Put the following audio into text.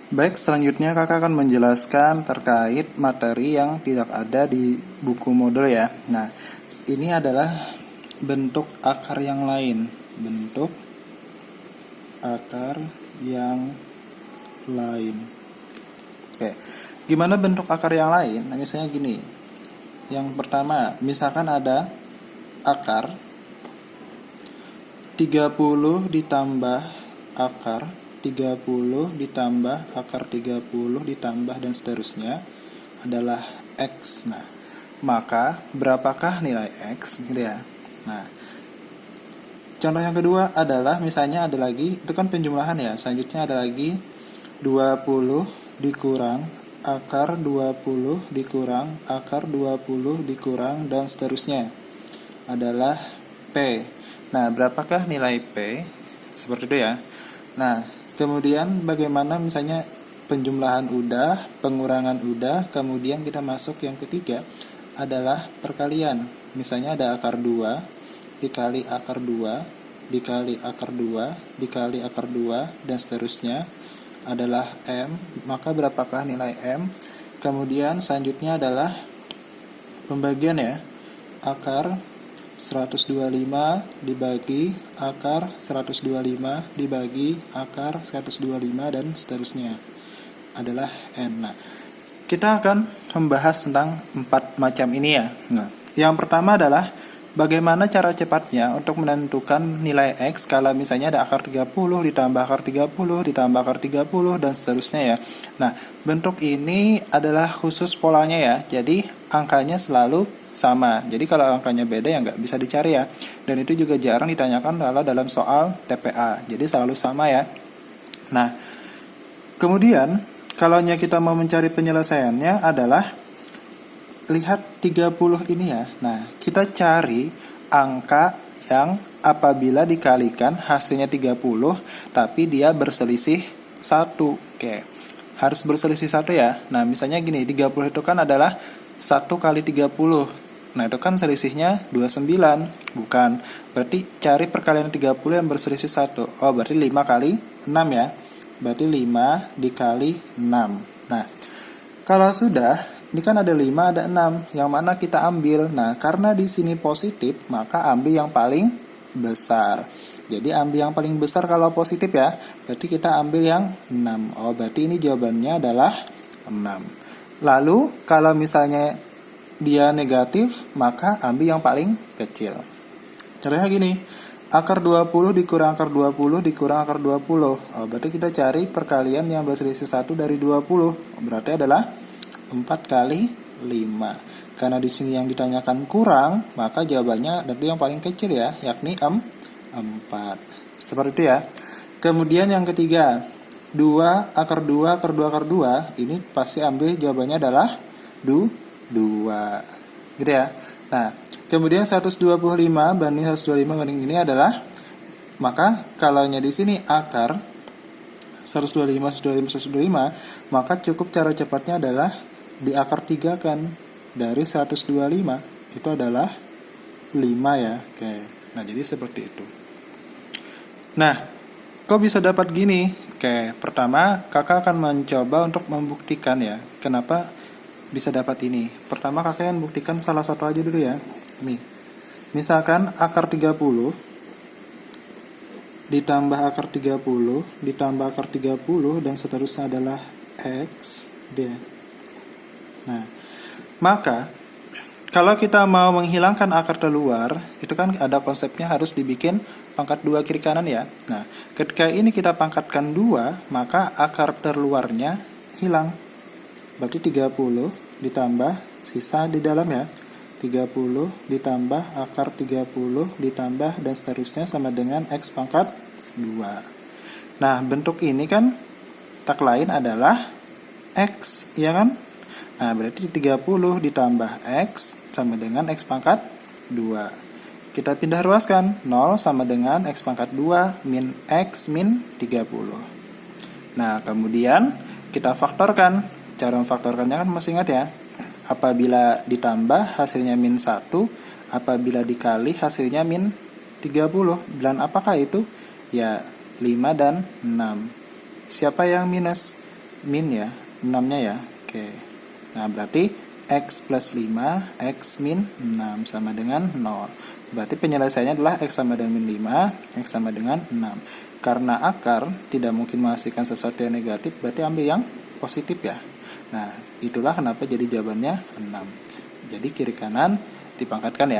Baik, selanjutnya kakak akan menjelaskan terkait materi yang tidak ada di buku modul ya. Nah, ini adalah bentuk akar yang lain. Bentuk akar yang lain. Oke, gimana bentuk akar yang lain? Nah, misalnya gini. Yang pertama, misalkan ada akar 30 ditambah akar 30 ditambah akar 30 ditambah dan seterusnya adalah X. Nah, maka berapakah nilai X gitu ya. Nah, contoh yang kedua adalah misalnya ada lagi, itu kan penjumlahan ya. Selanjutnya ada lagi 20 dikurang akar 20 dikurang akar 20 dikurang dan seterusnya adalah P. Nah, berapakah nilai P? Seperti itu ya. Nah, kemudian bagaimana misalnya penjumlahan udah, pengurangan udah, kemudian kita masuk yang ketiga adalah perkalian. Misalnya ada akar 2 dikali akar 2 dikali akar 2 dikali akar 2 dan seterusnya adalah M. Maka berapakah nilai M? Kemudian selanjutnya adalah pembagian ya. Akar 125 dibagi akar 125 dibagi akar 125 dan seterusnya adalah N. Nah, kita akan membahas tentang 4 macam ini ya. Nah, yang pertama adalah bagaimana cara cepatnya untuk menentukan nilai X kalau misalnya ada akar 30 ditambah akar 30 ditambah akar 30 dan seterusnya ya. Nah, bentuk ini adalah khusus polanya ya. Jadi angkanya selalu sama. Jadi kalau angkanya beda ya nggak bisa dicari ya. Dan itu juga jarang ditanyakan kalau dalam soal TPA. Jadi selalu sama ya. Nah, kemudian kalau kita mau mencari penyelesaiannya adalah lihat 30 ini ya. Nah, kita cari angka yang apabila dikalikan hasilnya 30 tapi dia berselisih 1. Oke. Harus berselisih 1 ya. Nah, misalnya gini, 30 itu kan adalah 1 kali 30. Nah, itu kan selisihnya 29, bukan. Berarti cari perkalian 30 yang berselisih 1. Oh, berarti 5 kali 6 ya. Berarti 5 dikali 6. Nah, kalau sudah, ini kan ada 5, ada 6. Yang mana kita ambil? Nah, karena di sini positif, maka ambil yang paling besar. Jadi ambil yang paling besar kalau positif ya. Berarti kita ambil yang 6. Oh, berarti ini jawabannya adalah 6. Lalu, kalau misalnya dia negatif, maka ambil yang paling kecil. Contohnya gini, akar 20 dikurang akar 20 dikurang akar 20. Oh, berarti kita cari perkalian yang berselisih 1 dari 20. Berarti adalah 4 kali 5. Karena di sini yang ditanyakan kurang, maka jawabannya dari yang paling kecil ya, yakni 4. Seperti itu ya. Kemudian yang ketiga, 2 akar 2 akar 2 akar 2, ini pasti ambil jawabannya adalah 2 gitu ya. Nah, kemudian 125 banding 125 banding ini adalah, maka kalaunya di sini akar 125 125 maka cukup cara cepatnya adalah di akar 3 kan. Dari 125 itu adalah 5 ya. Oke. Nah, jadi seperti itu. Nah, kok bisa dapat gini? Oke, pertama kakak akan mencoba untuk membuktikan ya. Kenapa bisa dapat ini? Pertama kakak akan buktikan salah satu aja dulu ya. Nih. Misalkan akar 30 ditambah akar 30 ditambah akar 30 dan seterusnya adalah X D. Nah, maka kalau kita mau menghilangkan akar terluar, itu kan ada konsepnya harus dibikin pangkat 2 kiri kanan ya. Nah, ketika ini kita pangkatkan 2, maka akar terluarnya hilang. Berarti 30 ditambah sisa di dalam ya. 30 ditambah akar 30 ditambah dan seterusnya sama dengan X pangkat 2. Nah, bentuk ini kan tak lain adalah X, ya kan? Nah, berarti 30 ditambah X sama dengan X pangkat 2. Kita pindah ruaskan. 0 sama dengan X pangkat 2 min X min 30. Nah, kemudian kita faktorkan. Cara memfaktorkannya kan masih ingat ya. Apabila ditambah hasilnya min 1, apabila dikali hasilnya min 30. Dan apakah itu? Ya, 5 dan 6. Siapa yang minus? min ya, 6-nya ya. Oke. Nah, berarti X plus 5, X min 6 sama dengan 0. Berarti penyelesaiannya adalah X sama dengan min 5, X sama dengan 6. Karena akar tidak mungkin menghasilkan sesuatu yang negatif, berarti ambil yang positif ya. Nah, itulah kenapa jadi jawabannya 6. Jadi kiri kanan dipangkatkan ya.